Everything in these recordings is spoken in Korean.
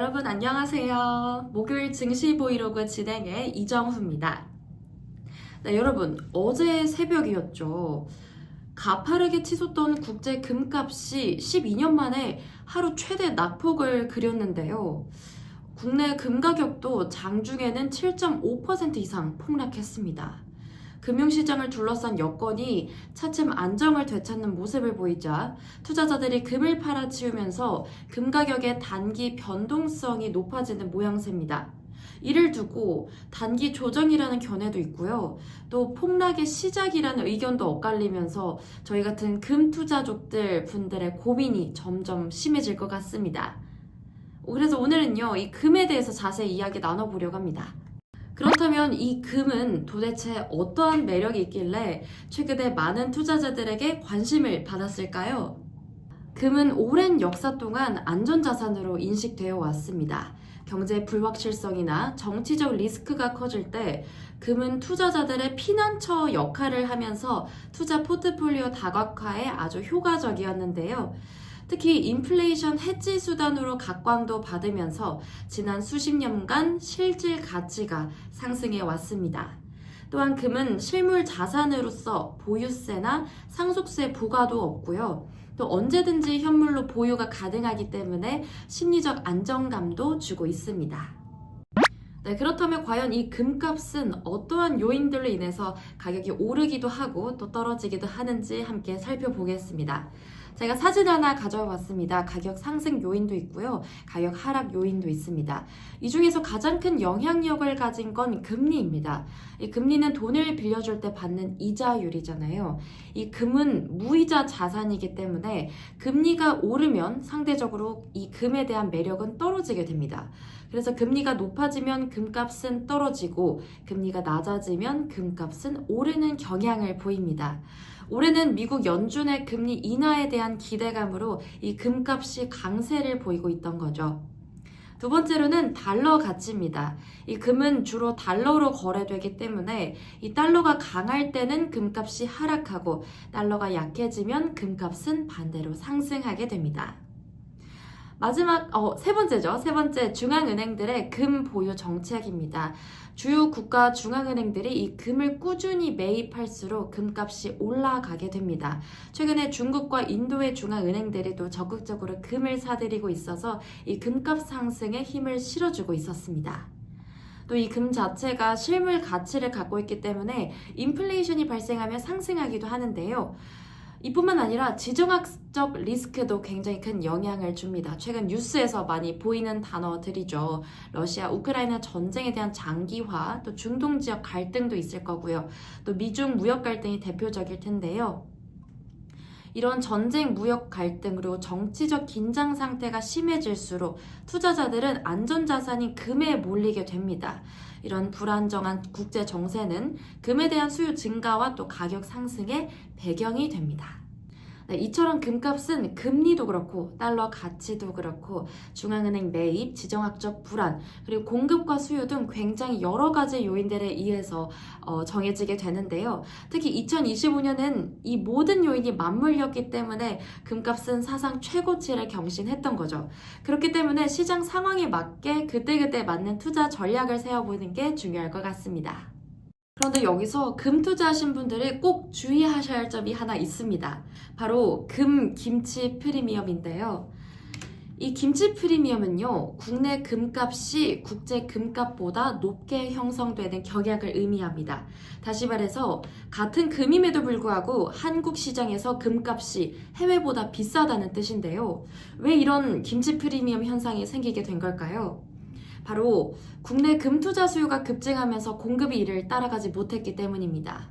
여러분 안녕하세요. 목요일 증시 브이로그 진행의 이정후입니다. 네, 여러분 어제 새벽이었죠. 가파르게 치솟던 국제 금값이 12년 만에 하루 최대 낙폭을 그렸는데요. 국내 금 가격도 장중에는 7.5% 이상 폭락했습니다. 금융시장을 둘러싼 여건이 차츰 안정을 되찾는 모습을 보이자 투자자들이 금을 팔아치우면서 금 가격의 단기 변동성이 높아지는 모양새입니다. 이를 두고 단기 조정이라는 견해도 있고요. 또 폭락의 시작이라는 의견도 엇갈리면서 저희 같은 금 투자족들 분들의 고민이 점점 심해질 것 같습니다. 그래서 오늘은요, 이 금에 대해서 자세히 이야기 나눠보려고 합니다. 그렇다면 이 금은 도대체 어떠한 매력이 있길래 최근에 많은 투자자들에게 관심을 받았을까요? 금은 오랜 역사 동안 안전자산으로 인식되어 왔습니다. 경제 불확실성이나 정치적 리스크가 커질 때 금은 투자자들의 피난처 역할을 하면서 투자 포트폴리오 다각화에 아주 효과적이었는데요. 특히 인플레이션 해지 수단으로 각광도 받으면서 지난 수십 년간 실질 가치가 상승해 왔습니다. 또한 금은 실물 자산으로서 보유세나 상속세 부과도 없고요. 또 언제든지 현물로 보유가 가능하기 때문에 심리적 안정감도 주고 있습니다. 네, 그렇다면 과연 이 금값은 어떠한 요인들로 인해서 가격이 오르기도 하고 또 떨어지기도 하는지 함께 살펴보겠습니다. 제가 사진 하나 가져와 봤습니다. 가격 상승 요인도 있고요. 가격 하락 요인도 있습니다. 이 중에서 가장 큰 영향력을 가진 건 금리입니다. 이 금리는 돈을 빌려줄 때 받는 이자율이잖아요. 이 금은 무이자 자산이기 때문에 금리가 오르면 상대적으로 이 금에 대한 매력은 떨어지게 됩니다. 그래서 금리가 높아지면 금값은 떨어지고 금리가 낮아지면 금값은 오르는 경향을 보입니다. 올해는 미국 연준의 금리 인하에 대한 기대감으로 이 금값이 강세를 보이고 있던 거죠. 두 번째로는 달러 가치입니다. 이 금은 주로 달러로 거래되기 때문에 이 달러가 강할 때는 금값이 하락하고 달러가 약해지면 금값은 반대로 상승하게 됩니다. 마지막 세 번째죠. 세 번째, 중앙은행들의 금 보유 정책입니다. 주요 국가 중앙은행들이 이 금을 꾸준히 매입할수록 금값이 올라가게 됩니다. 최근에 중국과 인도의 중앙은행들이 또 적극적으로 금을 사들이고 있어서 이 금값 상승에 힘을 실어주고 있었습니다. 또 이 금 자체가 실물 가치를 갖고 있기 때문에 인플레이션이 발생하면 상승하기도 하는데요. 이뿐만 아니라 지정학적 리스크도 굉장히 큰 영향을 줍니다. 최근 뉴스에서 많이 보이는 단어들이죠. 러시아, 우크라이나 전쟁에 대한 장기화, 또 중동 지역 갈등도 있을 거고요. 또 미중 무역 갈등이 대표적일 텐데요. 이런 전쟁, 무역 갈등, 그리고 정치적 긴장 상태가 심해질수록 투자자들은 안전자산인 금에 몰리게 됩니다. 이런 불안정한 국제 정세는 금에 대한 수요 증가와 또 가격 상승의 배경이 됩니다. 네, 이처럼 금값은 금리도 그렇고 달러 가치도 그렇고 중앙은행 매입, 지정학적 불안, 그리고 공급과 수요 등 굉장히 여러 가지 요인들에 의해서 정해지게 되는데요. 특히 2025년은 이 모든 요인이 맞물렸기 때문에 금값은 사상 최고치를 경신했던 거죠. 그렇기 때문에 시장 상황에 맞게 그때그때 맞는 투자 전략을 세워보는 게 중요할 것 같습니다. 그런데 여기서 금 투자하신 분들이 꼭 주의하셔야 할 점이 하나 있습니다. 바로 금 김치 프리미엄인데요. 이 김치 프리미엄은요, 국내 금값이 국제 금값보다 높게 형성되는 경향을 의미합니다. 다시 말해서 같은 금임에도 불구하고 한국 시장에서 금값이 해외보다 비싸다는 뜻인데요. 왜 이런 김치 프리미엄 현상이 생기게 된 걸까요? 바로 국내 금 투자 수요가 급증하면서 공급이 이를 따라가지 못했기 때문입니다.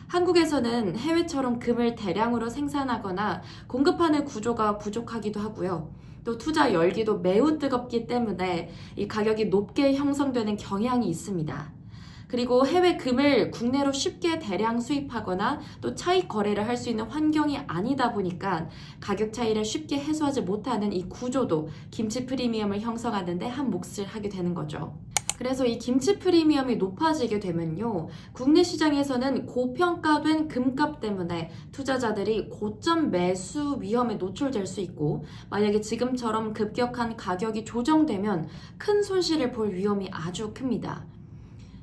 한국에서는 해외처럼 금을 대량으로 생산하거나 공급하는 구조가 부족하기도 하고요. 또 투자 열기도 매우 뜨겁기 때문에 이 가격이 높게 형성되는 경향이 있습니다. 그리고 해외 금을 국내로 쉽게 대량 수입하거나 또 차익 거래를 할 수 있는 환경이 아니다 보니까 가격 차이를 쉽게 해소하지 못하는 이 구조도 김치 프리미엄을 형성하는 데 한 몫을 하게 되는 거죠. 그래서 이 김치 프리미엄이 높아지게 되면요, 국내 시장에서는 고평가된 금값 때문에 투자자들이 고점 매수 위험에 노출될 수 있고, 만약에 지금처럼 급격한 가격이 조정되면 큰 손실을 볼 위험이 아주 큽니다.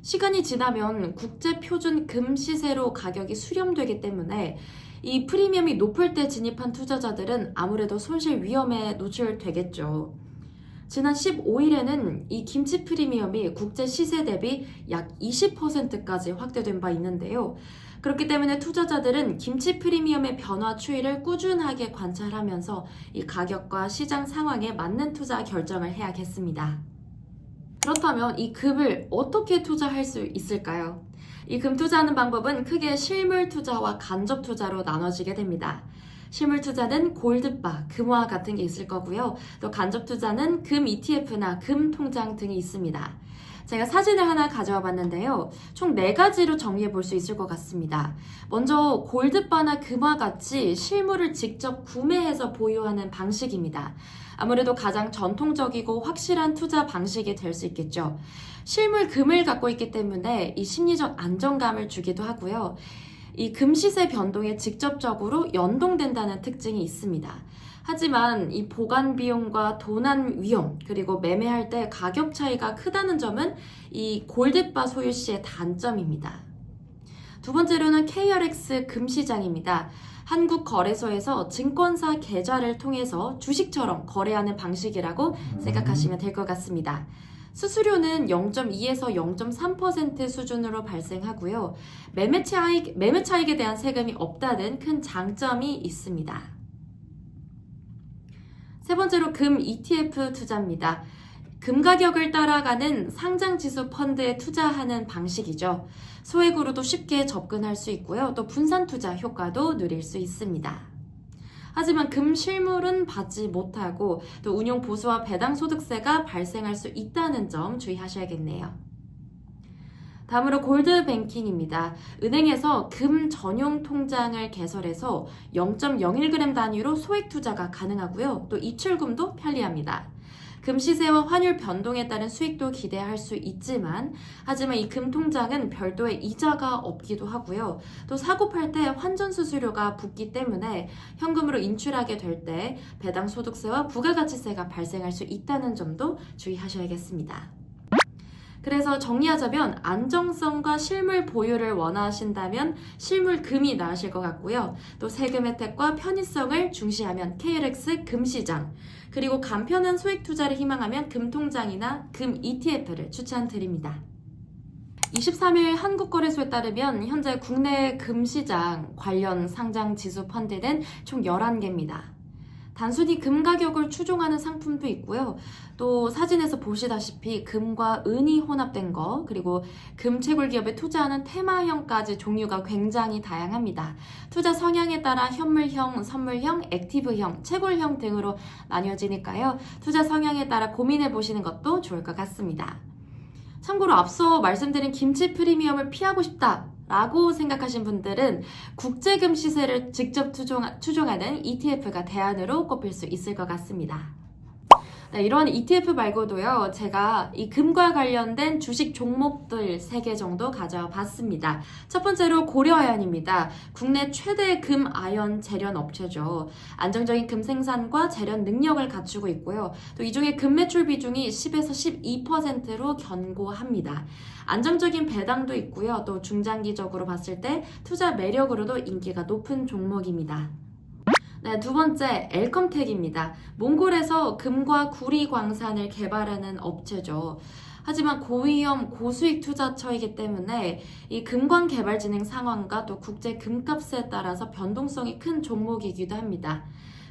시간이 지나면 국제 표준 금 시세로 가격이 수렴되기 때문에 이 프리미엄이 높을 때 진입한 투자자들은 아무래도 손실 위험에 노출되겠죠. 지난 15일에는 이 김치 프리미엄이 국제 시세 대비 약 20%까지 확대된 바 있는데요. 그렇기 때문에 투자자들은 김치 프리미엄의 변화 추이를 꾸준하게 관찰하면서 이 가격과 시장 상황에 맞는 투자 결정을 해야겠습니다. 그렇다면 이 금을 어떻게 투자할 수 있을까요? 이 금 투자하는 방법은 크게 실물 투자와 간접 투자로 나눠지게 됩니다. 실물 투자는 골드바, 금화 같은 게 있을 거고요. 또 간접 투자는 금 ETF나 금 통장 등이 있습니다. 제가 사진을 하나 가져와 봤는데요. 총 4가지로 정리해 볼 수 있을 것 같습니다. 먼저 골드바나 금화 같이 실물을 직접 구매해서 보유하는 방식입니다. 아무래도 가장 전통적이고 확실한 투자 방식이 될 수 있겠죠. 실물 금을 갖고 있기 때문에 이 심리적 안정감을 주기도 하고요. 이 금 시세 변동에 직접적으로 연동된다는 특징이 있습니다. 하지만 이 보관 비용과 도난 위험, 그리고 매매할 때 가격 차이가 크다는 점은 이 골드바 소유 시의 단점입니다. 두 번째로는 KRX 금시장입니다. 한국거래소에서 증권사 계좌를 통해서 주식처럼 거래하는 방식이라고 생각하시면 될 것 같습니다. 수수료는 0.2에서 0.3% 수준으로 발생하고요. 매매 차익에 대한 세금이 없다는 큰 장점이 있습니다. 세 번째로 금 ETF 투자입니다. 금 가격을 따라가는 상장지수 펀드에 투자하는 방식이죠. 소액으로도 쉽게 접근할 수 있고요. 또 분산 투자 효과도 누릴 수 있습니다. 하지만 금 실물은 받지 못하고 또 운용 보수와 배당 소득세가 발생할 수 있다는 점 주의하셔야겠네요. 다음으로 골드 뱅킹입니다. 은행에서 금 전용 통장을 개설해서 0.01g 단위로 소액 투자가 가능하고요. 또 입출금도 편리합니다. 금 시세와 환율 변동에 따른 수익도 기대할 수 있지만, 하지만 이 금 통장은 별도의 이자가 없기도 하고요. 또 사고 팔 때 환전 수수료가 붙기 때문에 현금으로 인출하게 될 때 배당 소득세와 부가가치세가 발생할 수 있다는 점도 주의하셔야겠습니다. 그래서 정리하자면 안정성과 실물 보유를 원하신다면 실물 금이 나으실 것 같고요. 또 세금 혜택과 편의성을 중시하면 KRX 금시장, 그리고 간편한 소액 투자를 희망하면 금통장이나 금 ETF를 추천드립니다. 23일 한국거래소에 따르면 현재 국내 금시장 관련 상장 지수 펀드는 총 11개입니다. 단순히 금 가격을 추종하는 상품도 있고요. 또 사진에서 보시다시피 금과 은이 혼합된 거, 그리고 금 채굴 기업에 투자하는 테마형까지 종류가 굉장히 다양합니다. 투자 성향에 따라 현물형, 선물형, 액티브형, 채굴형 등으로 나뉘어지니까요. 투자 성향에 따라 고민해 보시는 것도 좋을 것 같습니다. 참고로 앞서 말씀드린 김치 프리미엄을 피하고 싶다 라고 생각하신 분들은 국제금 시세를 직접 추종하는 ETF가 대안으로 꼽힐 수 있을 것 같습니다. 네, 이런 ETF 말고도요, 제가 이 금과 관련된 주식 종목들 3개 정도 가져와 봤습니다. 첫 번째로 고려아연입니다. 국내 최대 금 아연 재련 업체죠. 안정적인 금 생산과 재련 능력을 갖추고 있고요. 또 이 중에 금 매출 비중이 10에서 12%로 견고합니다. 안정적인 배당도 있고요. 또 중장기적으로 봤을 때 투자 매력으로도 인기가 높은 종목입니다. 네, 두 번째, 엘컴텍입니다. 몽골에서 금과 구리 광산을 개발하는 업체죠. 하지만 고위험, 고수익 투자처이기 때문에 이 금광 개발 진행 상황과 또 국제 금값에 따라서 변동성이 큰 종목이기도 합니다.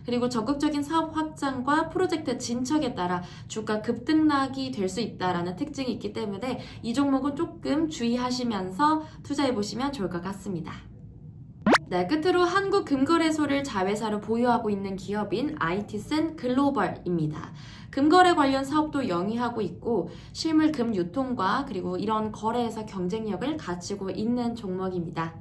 그리고 적극적인 사업 확장과 프로젝트 진척에 따라 주가 급등락이 될 수 있다는 특징이 있기 때문에 이 종목은 조금 주의하시면서 투자해보시면 좋을 것 같습니다. 네, 끝으로 한국금거래소를 자회사로 보유하고 있는 기업인 IT센 글로벌입니다. 금거래 관련 사업도 영위하고 있고 실물 금 유통과 그리고 이런 거래에서 경쟁력을 갖추고 있는 종목입니다.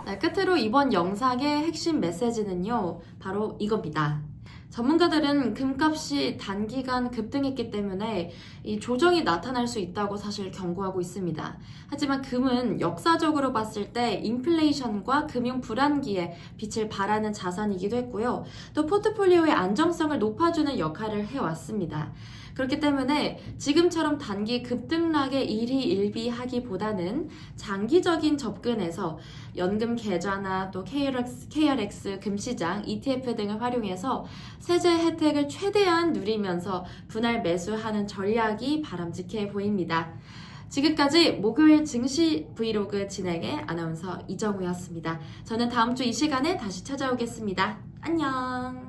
네, 끝으로 이번 영상의 핵심 메시지는요, 바로 이겁니다. 전문가들은 금값이 단기간 급등했기 때문에 이 조정이 나타날 수 있다고 사실 경고하고 있습니다. 하지만 금은 역사적으로 봤을 때 인플레이션과 금융 불안기에 빛을 발하는 자산이기도 했고요. 또 포트폴리오의 안정성을 높아주는 역할을 해왔습니다. 그렇기 때문에 지금처럼 단기 급등락에 일희일비하기보다는 장기적인 접근에서 연금 계좌나 또 KRX 금시장, ETF 등을 활용해서 세제 혜택을 최대한 누리면서 분할 매수하는 전략이 바람직해 보입니다. 지금까지 목요일 증시 브이로그 진행의 아나운서 이정우였습니다. 저는 다음 주 이 시간에 다시 찾아오겠습니다. 안녕!